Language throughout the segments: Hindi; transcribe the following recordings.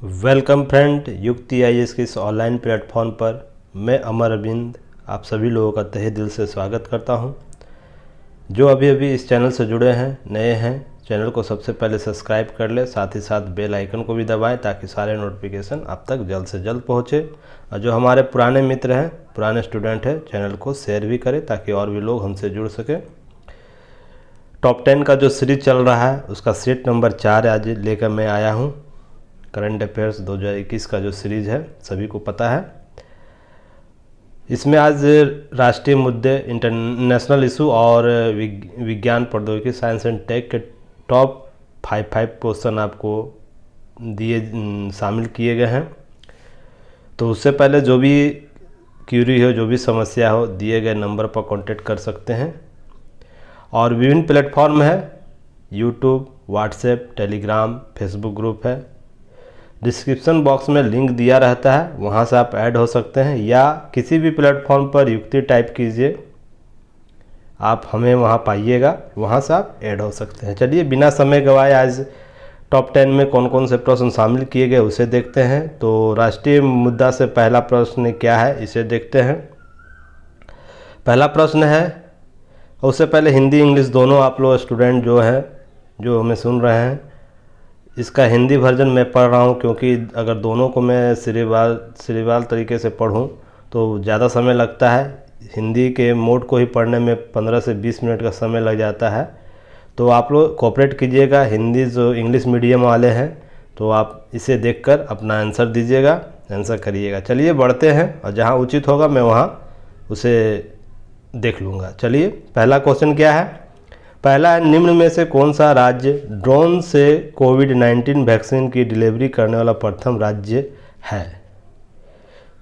वेलकम फ्रेंड, युक्ति आईएएस के इस ऑनलाइन प्लेटफॉर्म पर मैं अमर अरविंद आप सभी लोगों का तहे दिल से स्वागत करता हूं। जो अभी अभी इस चैनल से जुड़े हैं, नए हैं, चैनल को सबसे पहले सब्सक्राइब कर ले, साथ ही साथ बेल आइकन को भी दबाएं ताकि सारे नोटिफिकेशन आप तक जल्द से जल्द पहुंचे। और जो हमारे पुराने मित्र हैं, पुराने स्टूडेंट हैं, चैनल को शेयर भी करें ताकि और भी लोग हमसे जुड़ सकें। टॉप 10 का जो सीरीज चल रहा है उसका सीट नंबर 4 आज लेकर मैं आया हूँ। करंट अफेयर्स 2021 का जो सीरीज है सभी को पता है। इसमें आज राष्ट्रीय मुद्दे, इंटरनेशनल इशू और विज्ञान प्रौद्योगिकी, साइंस एंड टेक के टॉप 5 क्वेश्चन आपको शामिल किए गए हैं। तो उससे पहले जो भी क्यूरी हो, जो भी समस्या हो, दिए गए नंबर पर कांटेक्ट कर सकते हैं। और विभिन्न प्लेटफॉर्म है, YouTube, WhatsApp, Telegram, Facebook group है। डिस्क्रिप्शन बॉक्स में लिंक दिया रहता है, वहाँ से आप ऐड हो सकते हैं, या किसी भी प्लेटफॉर्म पर युक्ति टाइप कीजिए, आप हमें वहाँ पाइएगा, वहाँ से आप ऐड हो सकते हैं। चलिए बिना समय गवाए आज टॉप 10 में कौन कौन से प्रश्न शामिल किए गए उसे देखते हैं। तो राष्ट्रीय मुद्दा से पहला प्रश्न क्या है इसे देखते हैं। पहला प्रश्न है, उससे पहले हिंदी इंग्लिश दोनों आप लोग स्टूडेंट जो हैं, जो हमें सुन रहे हैं, इसका हिंदी वर्जन मैं पढ़ रहा हूँ, क्योंकि अगर दोनों को मैं सीरीवाल तरीके से पढ़ूँ तो ज़्यादा समय लगता है। हिंदी के मोड को ही पढ़ने में 15 से 20 मिनट का समय लग जाता है। तो आप लोग कोऑपरेट कीजिएगा। हिंदी जो इंग्लिश मीडियम वाले हैं तो आप इसे देखकर अपना आंसर दीजिएगा, आंसर करिएगा। चलिए बढ़ते हैं, और जहाँ उचित होगा मैं वहाँ उसे देख लूँगा। चलिए पहला क्वेश्चन क्या है। पहला है, निम्न में से कौन सा राज्य ड्रोन से कोविड-19 वैक्सीन की डिलीवरी करने वाला प्रथम राज्य है।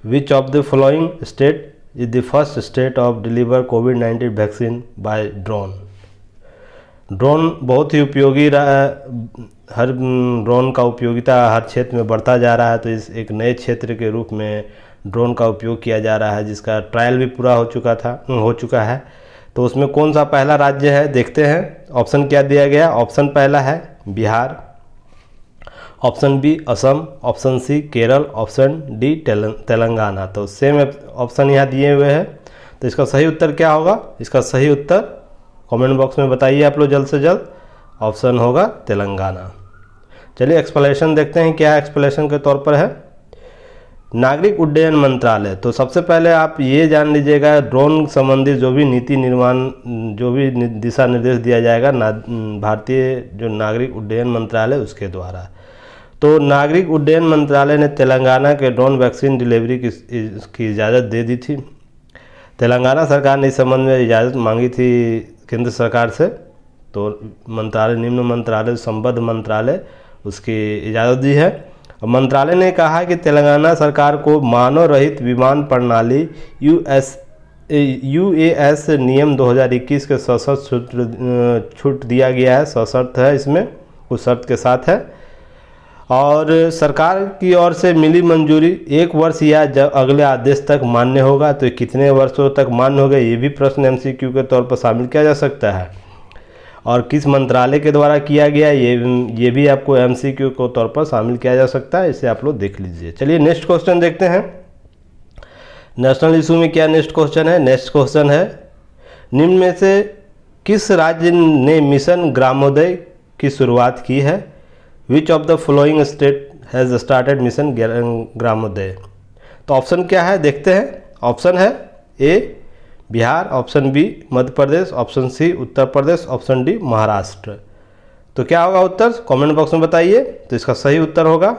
Which of the following state is the first state of deliver कोविड-19 वैक्सीन बाय ड्रोन। ड्रोन बहुत ही उपयोगी रहा, हर ड्रोन का उपयोगिता हर क्षेत्र में बढ़ता जा रहा है। तो इस एक नए क्षेत्र के रूप में ड्रोन का उपयोग किया जा रहा है, जिसका ट्रायल भी पूरा हो चुका है। तो उसमें कौन सा पहला राज्य है देखते हैं। ऑप्शन क्या दिया गया। ऑप्शन पहला है Bihar, option B Assam, option C Kerala, option D Telangana. तो सेम ऑप्शन यहाँ दिए हुए हैं। तो इसका सही उत्तर क्या होगा। इसका सही उत्तर कमेंट बॉक्स में बताइए आप लोग जल्द से जल्द। ऑप्शन होगा तेलंगाना। चलिए एक्सप्लेनेशन देखते हैं, क्या एक्सप्लेनेशन के तौर पर है। नागरिक उड्डयन मंत्रालय। तो सबसे पहले आप ये जान लीजिएगा, ड्रोन संबंधी जो भी नीति निर्माण, जो भी दिशा निर्देश दिया जाएगा भारतीय जो नागरिक उड्डयन मंत्रालय उसके द्वारा। तो नागरिक उड्डयन मंत्रालय ने तेलंगाना के ड्रोन वैक्सीन डिलीवरी की इजाज़त दे दी थी। तेलंगाना सरकार ने इस संबंध में इजाज़त मांगी थी केंद्र सरकार से। तो मंत्रालय, निम्न मंत्रालय, संबद्ध मंत्रालय उसकी इजाज़त दी है। मंत्रालय ने कहा कि तेलंगाना सरकार को मानव रहित विमान प्रणाली UAS नियम 2021 के सशर्त छूट दिया गया है। सशर्त है, इसमें कुछ शर्त के साथ है। और सरकार की ओर से मिली मंजूरी 1 वर्ष या जब अगले आदेश तक मान्य होगा। तो कितने वर्षों तक मान्य होगा, ये भी प्रश्न MCQ के तौर पर शामिल किया जा सकता है। और किस मंत्रालय के द्वारा किया गया, ये भी आपको MCQ के तौर पर शामिल किया जा सकता है। इसे आप लोग देख लीजिए। चलिए नेक्स्ट क्वेश्चन देखते हैं। नेशनल इशू में क्या नेक्स्ट क्वेश्चन है। नेक्स्ट क्वेश्चन है, निम्न में से किस राज्य ने मिशन ग्रामोदय की शुरुआत की है। Which of the following state has started mission Gramodaya. तो ऑप्शन क्या है देखते हैं। ऑप्शन है A Bihar, option B Madhya Pradesh, option C Uttar Pradesh, option D Maharashtra. तो क्या होगा उत्तर, कमेंट बॉक्स में बताइए। तो इसका सही उत्तर होगा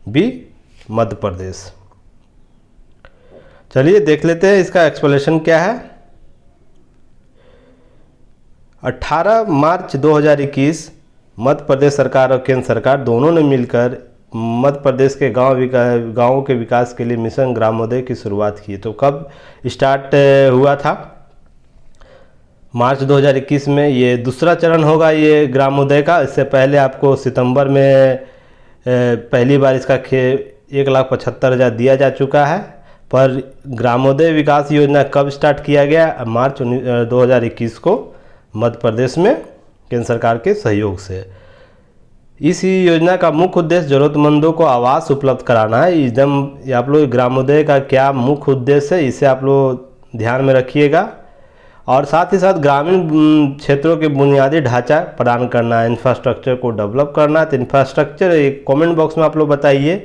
बी मध्य प्रदेश। चलिए देख लेते हैं इसका एक्सप्लेनेशन क्या है। 18 मार्च 2021 मध्य प्रदेश सरकार और केंद्र सरकार दोनों ने मिलकर मध्य प्रदेश के गाँवों के विकास के लिए मिशन ग्रामोदय की शुरुआत की। तो कब स्टार्ट हुआ था, मार्च 2021 में। ये दूसरा चरण होगा ये ग्रामोदय का। इससे पहले आपको सितंबर में पहली बार इसका 1,75,000 दिया जा चुका है। पर ग्रामोदय विकास योजना कब स्टार्ट किया गया, मार्च 2021 को मध्य प्रदेश में केंद्र सरकार के सहयोग से। इस योजना का मुख्य उद्देश्य जरूरतमंदों को आवास उपलब्ध कराना है। एकदम आप लोग ग्रामोदय का क्या मुख्य उद्देश्य है, इसे आप लोग ध्यान में रखिएगा। और साथ ही साथ ग्रामीण क्षेत्रों के बुनियादी ढांचा प्रदान करना है, इंफ्रास्ट्रक्चर को डेवलप करना है। तो इंफ्रास्ट्रक्चर एक कमेंट बॉक्स में आप लोग बताइए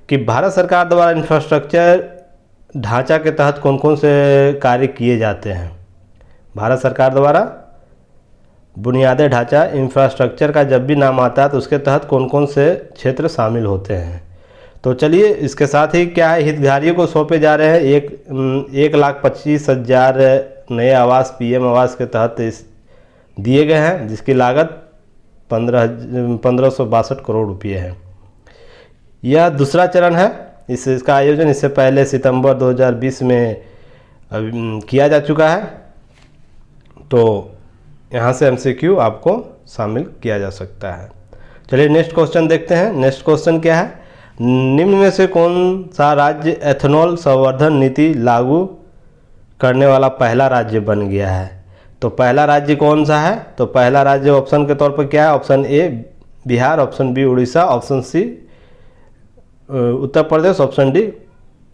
कि भारत सरकार द्वारा इंफ्रास्ट्रक्चर ढांचा के तहत कौन कौन से कार्य किए जाते हैं। भारत सरकार द्वारा बुनियादी ढांचा इंफ्रास्ट्रक्चर का जब भी नाम आता है तो उसके तहत कौन कौन से क्षेत्र शामिल होते हैं। तो चलिए इसके साथ ही क्या है, हितग्राहियों को सौंपे जा रहे हैं 1,25,000 नए आवास पीएम आवास के तहत दिए गए हैं, जिसकी लागत 1562 करोड़ रुपये है। यह दूसरा चरण है। इसका आयोजन इससे पहले सितंबर 2020 में किया जा चुका है। तो यहाँ से एमसीक्यू आपको शामिल किया जा सकता है। चलिए नेक्स्ट क्वेश्चन देखते हैं। नेक्स्ट क्वेश्चन क्या है, निम्न में से कौन सा राज्य एथेनॉल संवर्धन नीति लागू करने वाला पहला राज्य बन गया है। तो पहला राज्य कौन सा है, तो पहला राज्य ऑप्शन के तौर पर क्या है, option A Bihar, option B Orissa, option C Uttar Pradesh, option D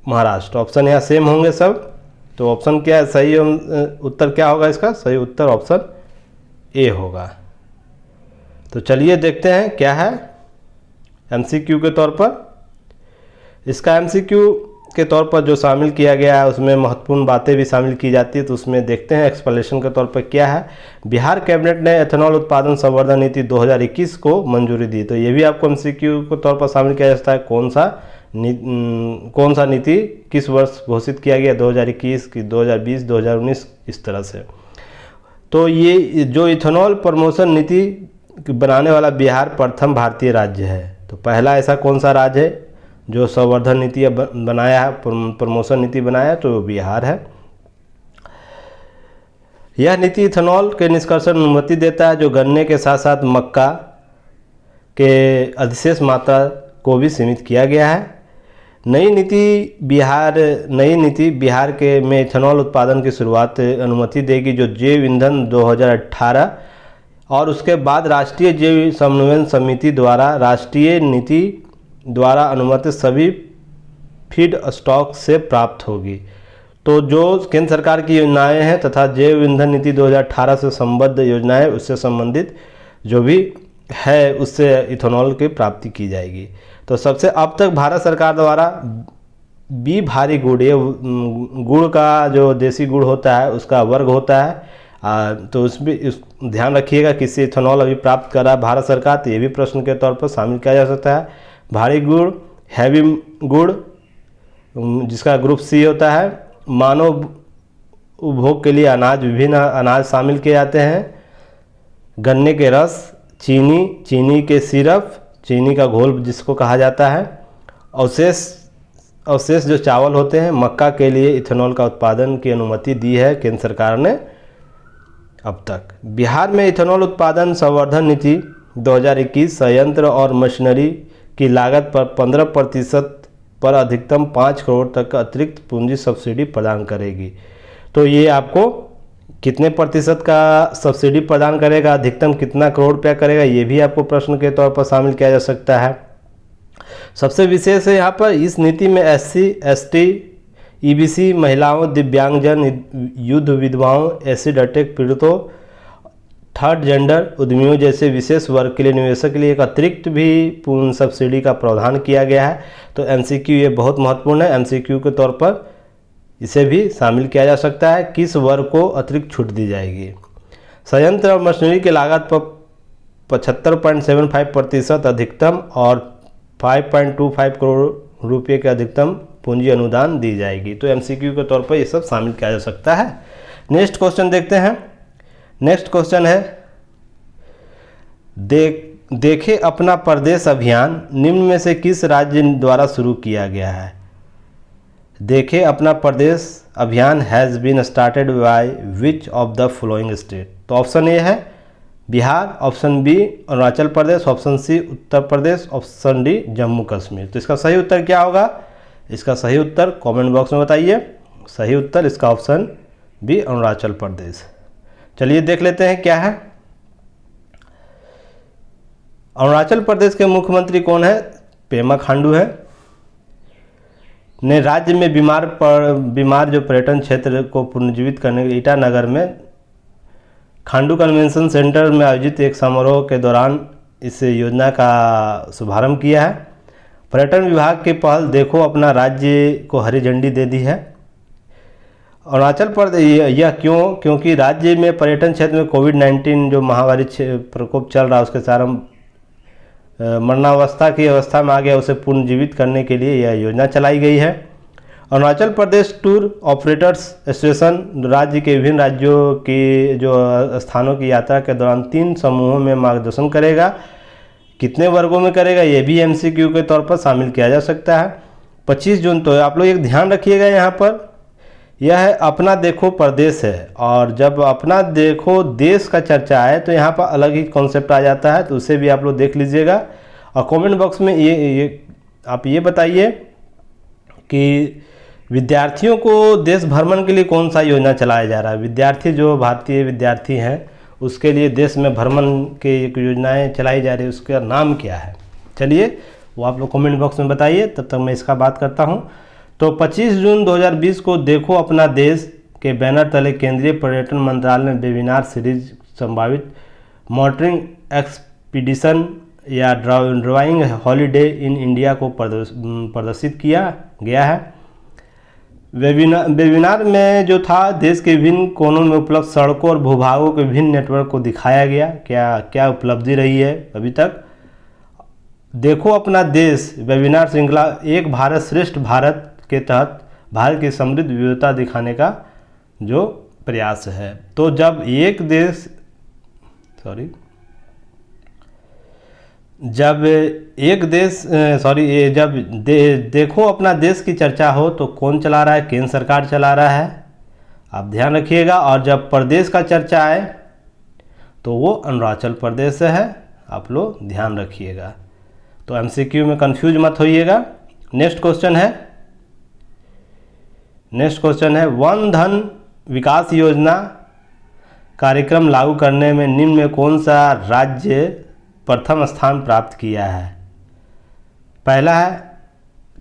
Maharashtra. Option यहाँ सेम होंगे सब। तो ऑप्शन क्या है, सही उत्तर क्या होगा, इसका सही उत्तर ऑप्शन ए होगा। तो चलिए देखते हैं क्या है एमसीक्यू के तौर पर। इसका एमसीक्यू के तौर पर जो शामिल किया गया है उसमें महत्वपूर्ण बातें भी शामिल की जाती है। तो उसमें देखते हैं एक्सप्लेनेशन के तौर पर क्या है। बिहार कैबिनेट ने एथेनॉल उत्पादन संवर्धन नीति 2021 को मंजूरी दी। तो ये भी आपको एमसीक्यू के तौर पर शामिल किया जाता है। कौन सा नीति किस वर्ष घोषित किया गया, 2021 की 2020 2019 इस तरह से। तो ये जो इथेनॉल प्रमोशन नीति बनाने वाला बिहार प्रथम भारतीय राज्य है। तो पहला ऐसा कौन सा राज्य है जो संवर्धन नीति बनाया है, प्रमोशन नीति बनाया है, तो बिहार है। यह नीति इथेनॉल के निष्कर्षण अनुमति देता है, जो गन्ने के साथ साथ मक्का के अधिशेष मात्रा को भी सीमित किया गया है। नई नीति बिहार के में इथेनॉल उत्पादन की शुरुआत अनुमति देगी, जो जैव ईंधन 2018 और उसके बाद राष्ट्रीय जैव समन्वय समिति द्वारा राष्ट्रीय नीति द्वारा अनुमति सभी फीड स्टॉक से प्राप्त होगी। तो जो केंद्र सरकार की योजनाएं हैं तथा जैव ईंधन नीति 2018 से संबद्ध योजनाएं, उससे संबंधित जो भी है उससे इथेनॉल की प्राप्ति की जाएगी। तो सबसे अब तक भारत सरकार द्वारा बी भारी गुड़, ये गुड़ का जो देसी गुड़ होता है उसका वर्ग होता है, तो उसमें ध्यान रखिएगा किससे इथेनॉल अभी प्राप्त कर रहा है भारत सरकार। तो ये भी प्रश्न के तौर पर शामिल किया जा सकता है। भारी गुड़, हैवी गुड़ जिसका ग्रुप सी होता है, मानव उपभोग के लिए अनाज, विभिन्न अनाज शामिल किए जाते हैं, गन्ने के रस, चीनी, चीनी के सिरप, चीनी का घोल जिसको कहा जाता है, अवशेष जो चावल होते हैं, मक्का के लिए इथेनॉल का उत्पादन की अनुमति दी है केंद्र सरकार ने अब तक। बिहार में इथेनॉल उत्पादन संवर्धन नीति 2021 संयंत्र और मशीनरी की लागत पर 15% पर अधिकतम 5 करोड़ तक अतिरिक्त पूंजी सब्सिडी प्रदान करेगी। तो ये आपको कितने प्रतिशत का सब्सिडी प्रदान करेगा, अधिकतम कितना करोड़ रुपया करेगा, ये भी आपको प्रश्न के तौर पर शामिल किया जा सकता है। सबसे विशेष है यहाँ पर इस नीति में SC, ST, EBC, महिलाओं, दिव्यांगजन, युद्ध विधवाओं, एसिड अटैक पीड़ितों, थर्ड जेंडर उद्यमियों जैसे विशेष वर्ग के लिए निवेशक के लिए एक अतिरिक्त भी पूर्ण सब्सिडी का प्रावधान किया गया है। तो MCQ ये बहुत महत्वपूर्ण है। MCQ के तौर पर इसे भी शामिल किया जा सकता है, किस वर्ग को अतिरिक्त छूट दी जाएगी। संयंत्र और मशीनरी की लागत पर 75.75% अधिकतम और 5.25 करोड़ रुपये के अधिकतम पूंजी अनुदान दी जाएगी। तो MCQ के तौर पर ये सब शामिल किया जा सकता है। नेक्स्ट क्वेश्चन देखते हैं। नेक्स्ट क्वेश्चन है, देखें अपना प्रदेश अभियान निम्न में से किस राज्य द्वारा शुरू किया गया है। देखें अपना प्रदेश अभियान has been started by which of the following state. तो ऑप्शन ए है Bihar, option B Arunachal Pradesh, option C Uttar Pradesh, option D Jammu Kashmir. तो इसका सही उत्तर क्या होगा, इसका सही उत्तर कमेंट बॉक्स में बताइए। सही उत्तर इसका ऑप्शन बी अरुणाचल प्रदेश। चलिए देख लेते हैं क्या है। अरुणाचल प्रदेश के मुख्यमंत्री कौन है? पेमा खांडू है। ने राज्य में बीमार जो पर्यटन क्षेत्र को पुनर्जीवित करने के ईटानगर में खांडू कन्वेंशन सेंटर में आयोजित एक समारोह के दौरान इस योजना का शुभारंभ किया है। पर्यटन विभाग की पहल देखो अपना राज्य को हरी झंडी दे दी है। अरुणाचल प्रदेश यह क्योंकि राज्य में पर्यटन क्षेत्र में कोविड-19 जो महामारी प्रकोप चल रहा है उसके कारण मरणावस्था की अवस्था में आ गया, उसे पुनर्जीवित करने के लिए यह योजना चलाई गई है। Arunachal Pradesh tour operators association राज्य के विभिन्न राज्यों की जो स्थानों की यात्रा के दौरान 3 समूहों में मार्गदर्शन करेगा। कितने वर्गों में करेगा ये भी एमसीक्यू के तौर पर शामिल किया जा सकता है। 25 जून तो आप लोग एक ध्यान रखिएगा, यहाँ पर यह है अपना देखो प्रदेश है, और जब अपना देखो देश का चर्चा है तो यहाँ पर अलग ही कॉन्सेप्ट आ जाता है, तो उसे भी आप लोग देख लीजिएगा। और कमेंट बॉक्स में आप ये बताइए कि विद्यार्थियों को देश भ्रमण के लिए कौन सा योजना चलाया जा रहा है। विद्यार्थी जो भारतीय विद्यार्थी हैं उसके लिए देश में भ्रमण के एक योजनाएँ चलाई जा रही है, उसका नाम क्या है? चलिए वो आप लोग कमेंट बॉक्स में बताइए, तब तक मैं इसका बात करता हूँ। तो 25 जून 2020 को देखो अपना देश के बैनर तले केंद्रीय पर्यटन मंत्रालय ने वेबिनार सीरीज संभावित मॉनिटरिंग एक्सपीडिशन या ड्राइंग हॉलीडे इन इंडिया को प्रदर्शित किया गया है। वेबिनार में जो था देश के विभिन्न कोनों में उपलब्ध सड़कों और भूभागों के विभिन्न नेटवर्क को दिखाया गया, क्या उपलब्धि रही है अभी तक। देखो अपना देश वेबिनार श्रृंखला एक भारत श्रेष्ठ भारत के तहत भारत की समृद्ध विविधता दिखाने का जो प्रयास है। तो जब देखो अपना देश की चर्चा हो तो कौन चला रहा है? केंद्र सरकार चला रहा है, आप ध्यान रखिएगा। और जब प्रदेश का चर्चा आए तो वो अरुणाचल प्रदेश से है, आप लोग ध्यान रखिएगा। तो एमसीक्यू में कंफ्यूज मत होइएगा। नेक्स्ट क्वेश्चन है वन धन विकास योजना कार्यक्रम लागू करने में निम्न में कौन सा राज्य प्रथम स्थान प्राप्त किया है? पहला है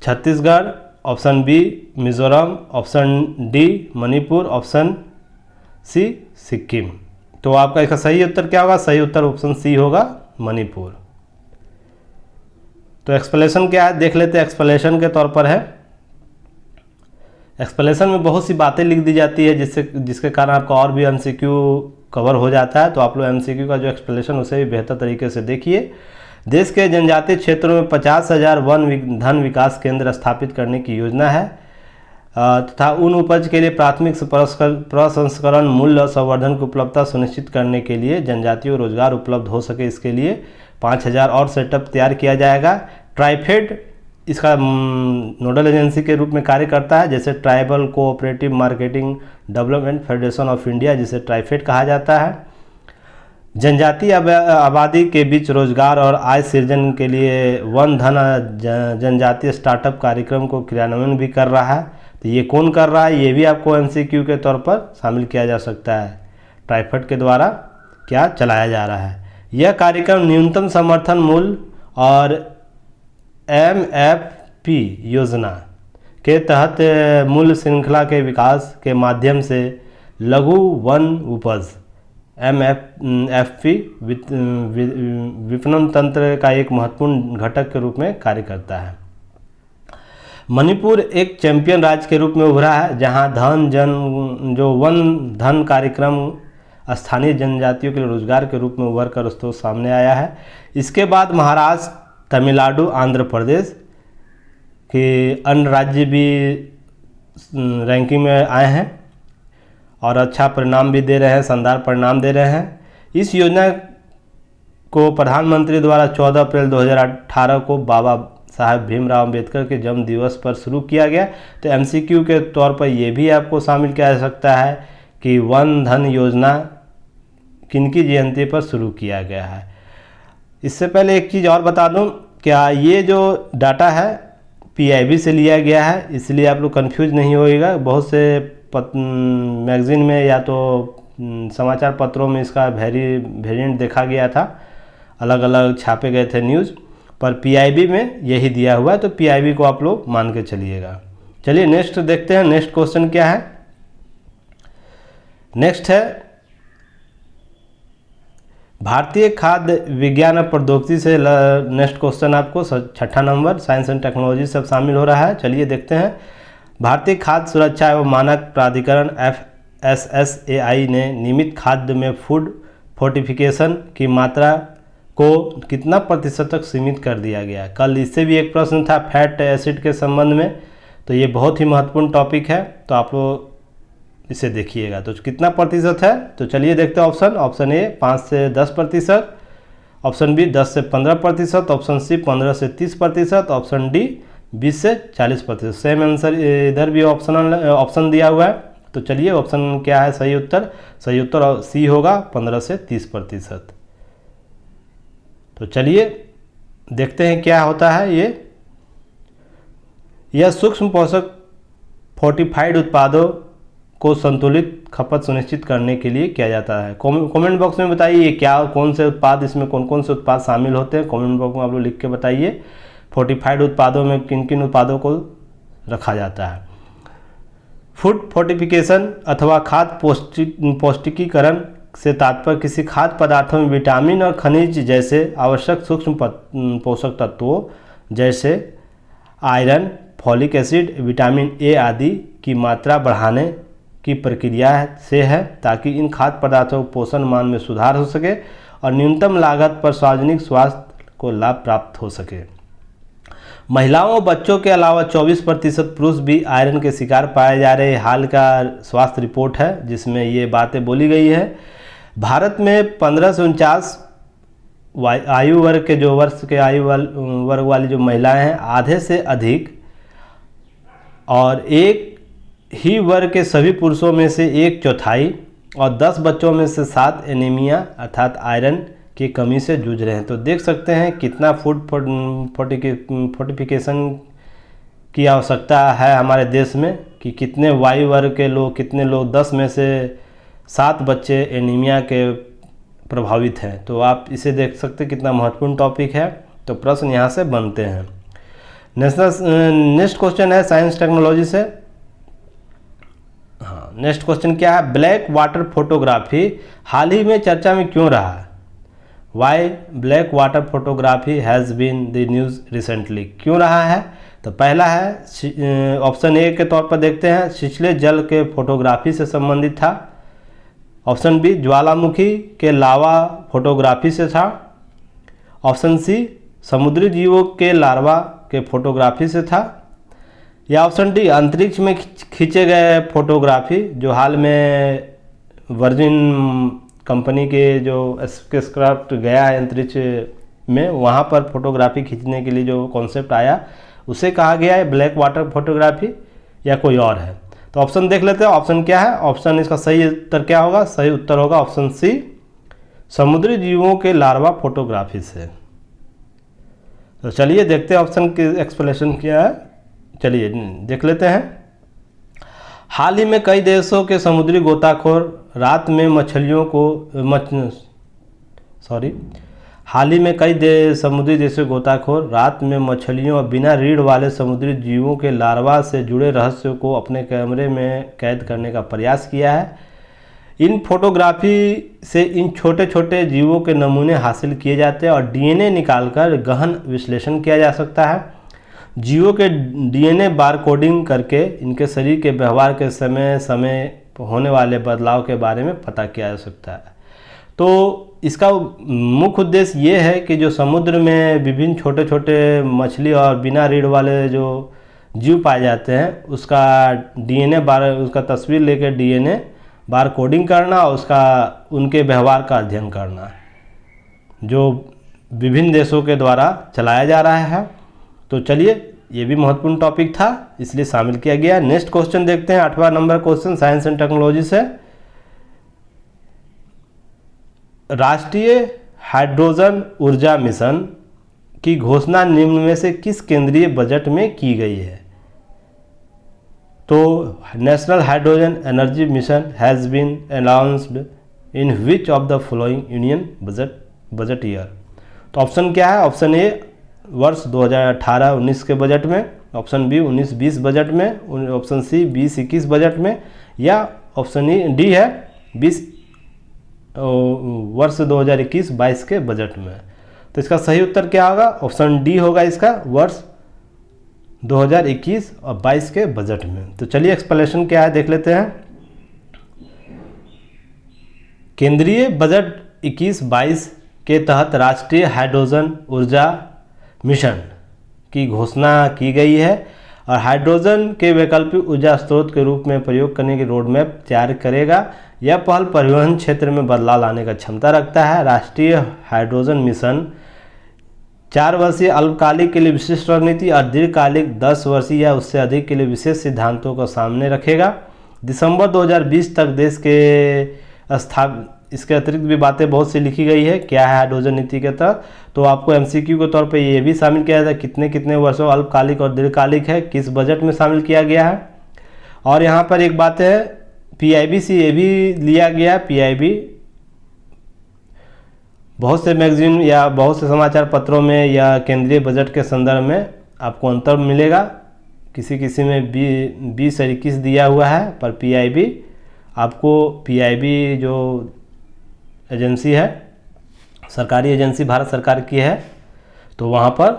Chhattisgarh, option B Mizoram, option D Manipur, option C Sikkim. तो आपका इसका सही उत्तर क्या होगा? सही उत्तर ऑप्शन सी होगा, मणिपुर। तो एक्सप्लेनेशन क्या है देख लेते हैं। एक्सप्लेनेशन के तौर पर है, एक्सप्लेनेशन में बहुत सी बातें लिख दी जाती है जिसके कारण आपका और भी एमसीक्यू कवर हो जाता है। तो आप लोग एमसीक्यू का जो एक्सप्लेनेशन उसे भी बेहतर तरीके से देखिए। देश के जनजातीय क्षेत्रों में 50,000 वन धन विकास केंद्र स्थापित करने की योजना है तथा उन उपज के लिए प्राथमिक प्रसंस्करण मूल्य संवर्धन की उपलब्धता सुनिश्चित करने के लिए जनजातियों को रोजगार उपलब्ध हो सके, इसके लिए 5,000 और सेटअप तैयार किया जाएगा। ट्राइफेड इसका नोडल एजेंसी के रूप में कार्य करता है, जैसे tribal cooperative marketing development federation of India, जिसे ट्राइफेड कहा जाता है। जनजातीय आबादी के बीच रोजगार और आय सृजन के लिए वन धन जनजातीय स्टार्टअप कार्यक्रम को क्रियान्वयन भी कर रहा है। तो ये कौन कर रहा है? ये भी आपको एमसीक्यू के तौर पर शामिल किया जा सकता है। ट्राइफेड के द्वारा क्या चलाया जा रहा है? यह कार्यक्रम न्यूनतम समर्थन मूल्य और एमएफपी योजना के तहत मूल्य श्रृंखला के विकास के माध्यम से लघु वन उपज एमएफपी विपणन तंत्र का एक महत्वपूर्ण घटक के रूप में कार्य करता है। मणिपुर एक चैंपियन राज्य के रूप में उभरा है, जहां जो वन धन कार्यक्रम स्थानीय जनजातियों के लिए रोजगार के रूप में उभर कर उसको सामने आया है। इसके बाद महाराष्ट्र, तमिलनाडु, आंध्र प्रदेश के अन्य राज्य भी रैंकिंग में आए हैं और अच्छा परिणाम भी दे रहे हैं, शानदार परिणाम दे रहे हैं। इस योजना को प्रधानमंत्री द्वारा 14 अप्रैल 2018 को बाबा साहब भीमराव अंबेडकर के जन्म दिवस पर शुरू किया गया। तो एमसीक्यू के तौर पर यह भी आपको शामिल किया जा सकता है कि वन धन योजना किनकी जयंती पर शुरू किया गया है। इससे पहले एक चीज़ और बता दूं, क्या ये जो डाटा है पीआईबी से लिया गया है, इसलिए आप लोग कंफ्यूज नहीं होइएगा। बहुत से मैगज़ीन में या तो समाचार पत्रों में इसका वेरिएंट देखा गया था अलग अलग छापे गए थे न्यूज़, पर पीआईबी में यही दिया हुआ है, तो पीआईबी को आप लोग मान के चलिएगा। चलिए नेक्स्ट देखते हैं, नेक्स्ट क्वेश्चन क्या है। नेक्स्ट है भारतीय खाद्य विज्ञान और प्रौद्योगिकी से नेक्स्ट क्वेश्चन आपको 6ठा नंबर, साइंस एंड टेक्नोलॉजी सब शामिल हो रहा है। चलिए देखते हैं। भारतीय खाद्य सुरक्षा एवं मानक प्राधिकरण FSSAI ने नियमित खाद्य में फूड फोर्टिफिकेशन की मात्रा को कितना प्रतिशत तक सीमित कर दिया गया। कल इससे भी एक प्रश्न था फैट एसिड के संबंध में, तो ये बहुत ही महत्वपूर्ण टॉपिक है, तो आप लोग इसे देखिएगा। तो कितना प्रतिशत है, तो चलिए देखते हैं ऑप्शन। ऑप्शन ए 5 से 10%, ऑप्शन बी 10 से 15%, ऑप्शन सी 15 से 30%, ऑप्शन डी 20 से 40%। सेम आंसर इधर भी ऑप्शन दिया हुआ है। तो चलिए ऑप्शन क्या है सही उत्तर, सही उत्तर सी होगा 15 से 30%। तो चलिए देखते हैं क्या होता है। यह सूक्ष्म पोषक फोर्टिफाइड उत्पादों को संतुलित खपत सुनिश्चित करने के लिए किया जाता है। कमेंट बॉक्स में बताइए ये क्या, कौन से उत्पाद, इसमें कौन कौन से उत्पाद शामिल होते हैं। कमेंट बॉक्स में आप लोग लिख के बताइए फोर्टिफाइड उत्पादों में किन किन उत्पादों को रखा जाता है। फूड फोर्टिफिकेशन अथवा खाद्य पौष्टिकीकरण से तात्पर्य किसी खाद्य पदार्थों में विटामिन और खनिज जैसे आवश्यक सूक्ष्म पोषक तत्वों जैसे iron, folic acid, vitamin A आदि की मात्रा बढ़ाने की प्रक्रिया से है, ताकि इन खाद्य पदार्थों को पोषण मान में सुधार हो सके और न्यूनतम लागत पर सार्वजनिक स्वास्थ्य को लाभ प्राप्त हो सके। महिलाओं और बच्चों के अलावा 24% पुरुष भी आयरन के शिकार पाए जा रहे। हाल का स्वास्थ्य रिपोर्ट है जिसमें ये बातें बोली गई है। भारत में 15 से 49 आयु वर्ग के जो वर्ष के आयु वर्ग वाली जो महिलाएं हैं आधे से अधिक, और एक ही वर्ग के सभी पुरुषों में से 1/4 और 10 बच्चों में से 7 एनीमिया अर्थात आयरन की कमी से जूझ रहे हैं। तो देख सकते हैं कितना फूड फोर्टिफिकेशन की आवश्यकता है हमारे देश में, कि कितने वायु वर्ग के लोग, कितने लोग, 10 में से 7 बच्चे एनीमिया के प्रभावित हैं। तो आप इसे देख सकते हैं कितना महत्वपूर्ण टॉपिक है। तो प्रश्न यहाँ से बनते हैं। नेक्स्ट क्वेश्चन है साइंस टेक्नोलॉजी से। हाँ, नेक्स्ट क्वेश्चन क्या है, ब्लैक वाटर फोटोग्राफी हाल ही में चर्चा में क्यों रहा। Why black water photography has been the news recently, क्यों रहा है। तो पहला है ऑप्शन ए के तौर पर देखते हैं, छिछले जल के फोटोग्राफी से संबंधित था। ऑप्शन बी ज्वालामुखी के लावा फोटोग्राफी से था। ऑप्शन सी समुद्री जीवों के लार्वा के फोटोग्राफी से था। या ऑप्शन डी अंतरिक्ष में खींचे गए फोटोग्राफी, जो हाल में वर्जिन कंपनी के जो स्पेसक्राफ्ट गया है अंतरिक्ष में, वहाँ पर फोटोग्राफी खींचने के लिए जो कॉन्सेप्ट आया उसे कहा गया है ब्लैक वाटर फोटोग्राफी, या कोई और है। तो ऑप्शन देख लेते हैं, ऑप्शन क्या है। ऑप्शन इसका सही उत्तर क्या होगा, सही उत्तर होगा ऑप्शन सी समुद्री जीवों के लार्वा फोटोग्राफी से। तो चलिए देखते हैं ऑप्शन की एक्सप्लेनेशन क्या है। चलिए देख लेते हैं। हाल ही में कई देशों के समुद्री गोताखोर रात में मछलियों को हाल ही में कई समुद्री देशों गोताखोर रात में मछलियों और बिना रीढ़ वाले समुद्री जीवों के लार्वा से जुड़े रहस्यों को अपने कैमरे में कैद करने का प्रयास किया है। इन फोटोग्राफी से इन छोटे छोटे जीवों के नमूने हासिल किए जाते हैं और डीएनए निकालकर गहन विश्लेषण किया जा सकता है। जीवों के डीएनए बारकोडिंग करके इनके शरीर के व्यवहार के समय होने वाले बदलाव के बारे में पता किया जा सकता है। तो इसका मुख्य उद्देश्य ये है कि जो समुद्र में विभिन्न छोटे छोटे मछली और बिना रीढ़ वाले जो जीव पाए जाते हैं उसका उसका तस्वीर लेकर डीएनए बार कोडिंग करना और उनके व्यवहार का अध्ययन करना, जो विभिन्न देशों के द्वारा चलाया जा रहा है। तो चलिए ये भी महत्वपूर्ण टॉपिक था इसलिए शामिल किया गया। नेक्स्ट क्वेश्चन देखते हैं, 8वां number question science and technology से। राष्ट्रीय हाइड्रोजन ऊर्जा मिशन की घोषणा निम्न में से किस केंद्रीय बजट में की गई है। तो national hydrogen energy mission has been announced in which of the following union budget year. तो ऑप्शन क्या है? ऑप्शन ए वर्ष 2018-19 के बजट में, ऑप्शन बी 19-20 बजट में, ऑप्शन सी 20-21 बजट में, या ऑप्शन डी है 20 वर्ष 2021-22 के बजट में। तो इसका सही उत्तर क्या होगा? ऑप्शन डी होगा इसका, वर्ष 2021 और 22 के बजट में। तो चलिए एक्सप्लेनेशन क्या है देख लेते हैं। केंद्रीय बजट 21-22 के तहत राष्ट्रीय हाइड्रोजन ऊर्जा मिशन की घोषणा की गई है और हाइड्रोजन के वैकल्पिक ऊर्जा स्रोत के रूप में प्रयोग करने की रोड मैप तैयार करेगा। यह पहल परिवहन क्षेत्र में बदलाव लाने का क्षमता रखता है। राष्ट्रीय हाइड्रोजन मिशन 4 वर्षीय अल्पकालिक के लिए विशिष्ट रणनीति और दीर्घकालिक 10 वर्षीय या उससे अधिक के लिए विशेष सिद्धांतों को सामने रखेगा। दिसंबर 2020 तक देश के इसके अतिरिक्त भी बातें बहुत सी लिखी गई है क्या है हाइड्रोजन नीति के तहत। तो आपको एमसीक्यू के तौर पे ये भी शामिल किया जाता है कितने कितने वर्षों अल्पकालिक और दीर्घकालिक है, किस बजट में शामिल किया गया है। और यहाँ पर एक बात है पीआईबी से ये भी लिया गया है। पीआईबी बहुत से मैगजीन या बहुत से समाचार पत्रों में या केंद्रीय बजट के संदर्भ में आपको अंतर मिलेगा, किसी किसी में 20 और 21 दिया हुआ है, पर पीआईबी आपको पीआईबी जो एजेंसी है, सरकारी एजेंसी भारत सरकार की है, तो वहाँ पर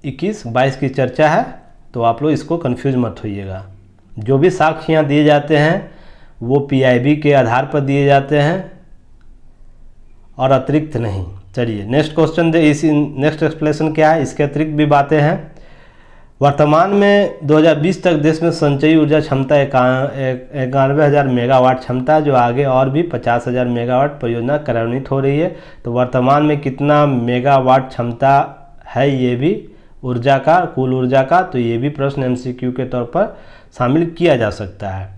21-22 की चर्चा है। तो आप लोग इसको कंफ्यूज मत होइएगा। जो भी साक्ष्य दिए जाते हैं वो पीआईबी के आधार पर दिए जाते हैं और अतिरिक्त नहीं। चलिए नेक्स्ट क्वेश्चन इसी नेक्स्ट एक्सप्लेनेशन क्या है, इसके अतिरिक्त भी बातें हैं। वर्तमान में 2020 तक देश में संचयी ऊर्जा क्षमता 91,000 मेगावाट क्षमता, जो आगे और भी 50,000 मेगावाट परियोजना कार्यान्वित हो रही है। तो वर्तमान में कितना मेगावाट क्षमता है ये भी ऊर्जा का, कुल ऊर्जा का, तो ये भी प्रश्न एमसीक्यू के तौर पर शामिल किया जा सकता है।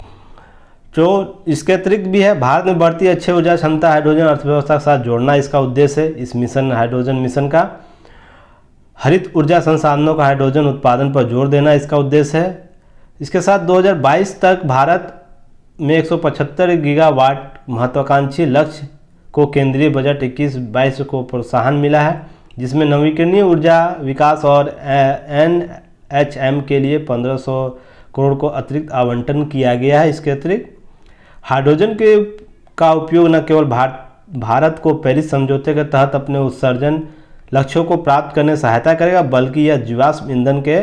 जो इसके अतिरिक्त भी है, भारत में बढ़ती अच्छी ऊर्जा क्षमता हाइड्रोजन अर्थव्यवस्था के साथ जोड़ना इसका उद्देश्य है। इस मिशन हाइड्रोजन मिशन का हरित महत्वाकांक्षी संसाधनों का हाइड्रोजन उत्पादन पर जोर देना इसका उद्देश्य है। इसके साथ 2022 तक भारत में 175 गीगावाट महत्वाकांक्षी लक्ष्य को केंद्रीय बजट 21-22 को प्रोत्साहन मिला है, जिसमें नवीकरणीय ऊर्जा विकास और एनएचएम के लिए 1500 करोड़ को अतिरिक्त आवंटन किया गया है। इसके अतिरिक्त हाइड्रोजन का उपयोग न केवल भारत को पेरिस समझौते के तहत अपने उत्सर्जन लक्ष्यों को प्राप्त करने में सहायता करेगा, बल्कि यह जीवाश्म ईंधन के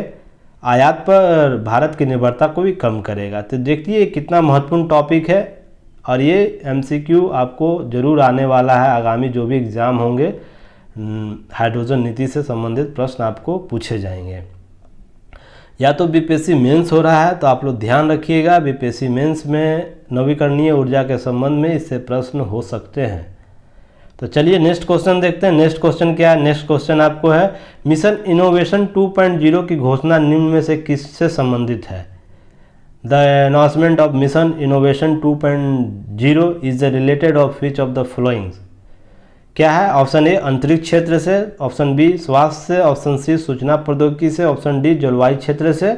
आयात पर भारत की निर्भरता को भी कम करेगा। तो देखिए कितना महत्वपूर्ण टॉपिक है और ये एमसीक्यू आपको जरूर आने वाला है। आगामी जो भी एग्ज़ाम होंगे हाइड्रोजन नीति से संबंधित प्रश्न आपको पूछे जाएंगे। या तो बीपीएससी मेंस हो रहा है तो आप लोग ध्यान रखिएगा, बीपीएससी मेंस में नवीकरणीय ऊर्जा के संबंध में इससे प्रश्न हो सकते हैं। तो चलिए नेक्स्ट क्वेश्चन देखते हैं। नेक्स्ट क्वेश्चन क्या है? नेक्स्ट क्वेश्चन आपको है मिशन इनोवेशन 2.0 की घोषणा निम्न में से किससे संबंधित है? The announcement of mission innovation 2.0 is related of which of the following? क्या है? ऑप्शन ए अंतरिक्ष क्षेत्र से, ऑप्शन बी स्वास्थ्य से, ऑप्शन सी सूचना प्रौद्योगिकी से, ऑप्शन डी जलवायु क्षेत्र से,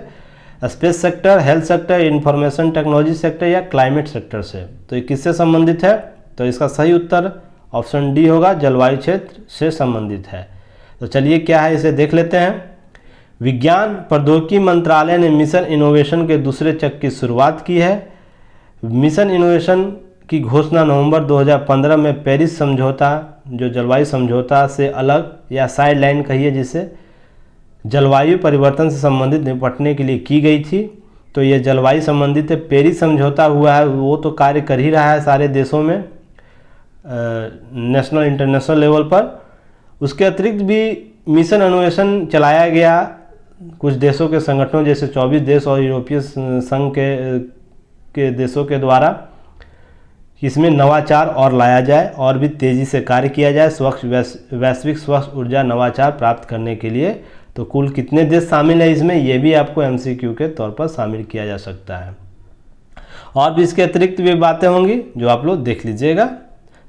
space sector, health sector, information technology sector या क्लाइमेट सेक्टर से। तो ये किससे संबंधित है? तो इसका सही उत्तर ऑप्शन डी होगा, जलवायु क्षेत्र से संबंधित है। तो चलिए क्या है इसे देख लेते हैं। विज्ञान प्रौद्योगिकी मंत्रालय ने मिशन इनोवेशन के दूसरे चक्र की शुरुआत की है। मिशन इनोवेशन की घोषणा नवंबर 2015 में पेरिस समझौता, जो जलवायु समझौता से अलग या साइड लाइन कहिए, जिसे जलवायु परिवर्तन से संबंधित निपटने के लिए की गई थी। तो ये जलवायु संबंधित है, पेरिस समझौता हुआ है, वो तो कार्य कर ही रहा है सारे देशों में, नेशनल इंटरनेशनल लेवल पर। उसके अतिरिक्त भी मिशन इनोवेशन चलाया गया कुछ देशों के संगठनों जैसे 24 देश और यूरोपीय संघ के देशों के द्वारा। इसमें नवाचार और लाया जाए और भी तेज़ी से कार्य किया जाए वैश्विक स्वच्छ ऊर्जा नवाचार प्राप्त करने के लिए। तो कुल कितने देश शामिल है इसमें, ये भी आपको एमसीक्यू के तौर पर शामिल किया जा सकता है। और भी इसके अतिरिक्त भी बातें होंगी जो आप लोग देख लीजिएगा।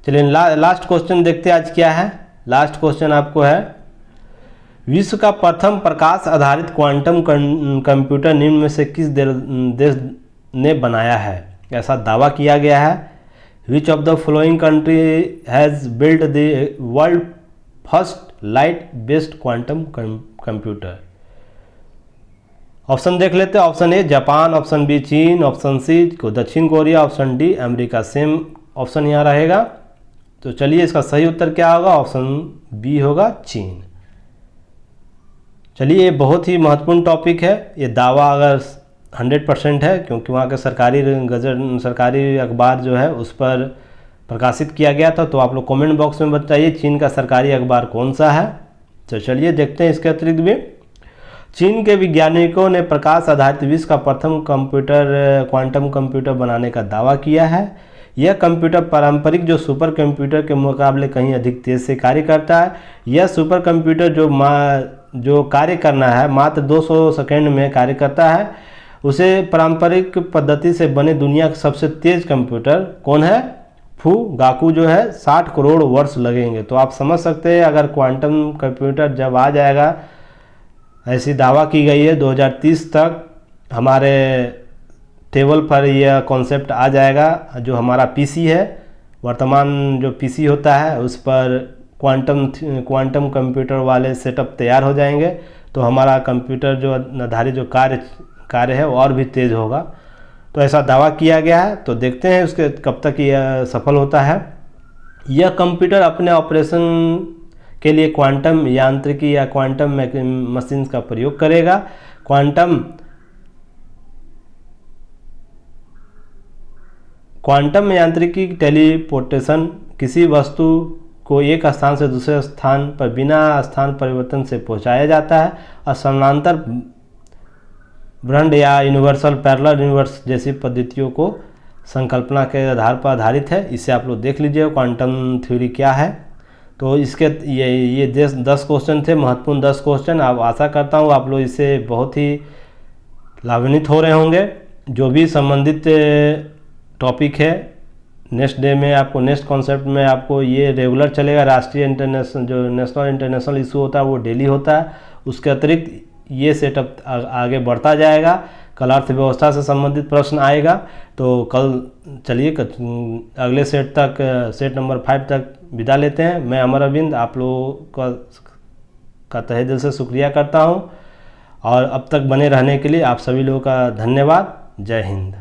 चलिए लास्ट क्वेश्चन देखते हैं आज क्या है। लास्ट क्वेश्चन आपको है विश्व का प्रथम प्रकाश आधारित क्वांटम कंप्यूटर निम्न में से किस देश ने बनाया है? ऐसा दावा किया गया है। Which of the following country has built the world first light based quantum computer. Option देख लेते हैं। Option A Japan, option B चीन, ऑप्शन सी को दक्षिण Korea, option D America. Same option यहाँ रहेगा। तो चलिए इसका सही उत्तर क्या होगा, ऑप्शन बी होगा चीन। चलिए ये बहुत ही महत्वपूर्ण टॉपिक है। ये दावा अगर 100% है, क्योंकि वहाँ के सरकारी अखबार जो है उस पर प्रकाशित किया गया था। तो आप लोग कमेंट बॉक्स में बताइए चीन का सरकारी अखबार कौन सा है। तो चलिए देखते हैं इसके अतिरिक्त भी। चीन के वैज्ञानिकों ने प्रकाश आधारित विश्व का प्रथम क्वांटम कंप्यूटर बनाने का दावा किया है। यह कंप्यूटर पारंपरिक जो सुपर कंप्यूटर के मुकाबले कहीं अधिक तेज से कार्य करता है। यह सुपर कंप्यूटर जो कार्य करना है मात्र 200 सेकेंड में कार्य करता है। उसे पारंपरिक पद्धति से बने दुनिया का सबसे तेज कंप्यूटर कौन है, फुगाकू जो है 60 करोड़ वर्ष लगेंगे। तो आप समझ सकते हैं अगर क्वांटम कंप्यूटर जब आ जाएगा, ऐसी दावा की गई है 2030 तक हमारे टेबल पर यह कॉन्सेप्ट आ जाएगा। जो हमारा पीसी है, वर्तमान जो पीसी होता है उस पर क्वांटम कंप्यूटर वाले सेटअप तैयार हो जाएंगे। तो हमारा कंप्यूटर जो आधारित जो कार्य है वो और भी तेज़ होगा। तो ऐसा दावा किया गया है। तो देखते हैं उसके कब तक यह सफल होता है। यह कंप्यूटर अपने ऑपरेशन के लिए क्वांटम यांत्रिकी या क्वांटम मशीन्स का प्रयोग करेगा। क्वांटम यांत्रिकी टेलीपोर्टेशन किसी वस्तु को एक स्थान से दूसरे स्थान पर बिना स्थान परिवर्तन से पहुंचाया जाता है और समानांतर ब्रह्मांड या यूनिवर्सल पैरेलल यूनिवर्स जैसी पद्धतियों को संकल्पना के आधार पर आधारित है। इसे आप लोग देख लीजिए क्वांटम थ्योरी क्या है। तो इसके ये 10 क्वेश्चन थे, महत्वपूर्ण 10 क्वेश्चन। अब आशा करता हूँ आप लोग इससे बहुत ही लाभान्वित हो रहे होंगे। जो भी संबंधित टॉपिक है नेक्स्ट डे में आपको, नेक्स्ट कॉन्सेप्ट में आपको ये रेगुलर चलेगा। राष्ट्रीय इंटरनेशनल जो नेशनल इंटरनेशनल इशू होता है वो डेली होता है। उसके अतिरिक्त ये सेटअप आगे बढ़ता जाएगा। कल अर्थव्यवस्था से संबंधित प्रश्न आएगा। तो कल चलिए अगले सेट नंबर 5 तक विदा लेते हैं। मैं अमर अरविंद आप लोगों का तहे दिल से शुक्रिया करता हूं और अब तक बने रहने के लिए आप सभी लोगों का धन्यवाद। जय हिंद।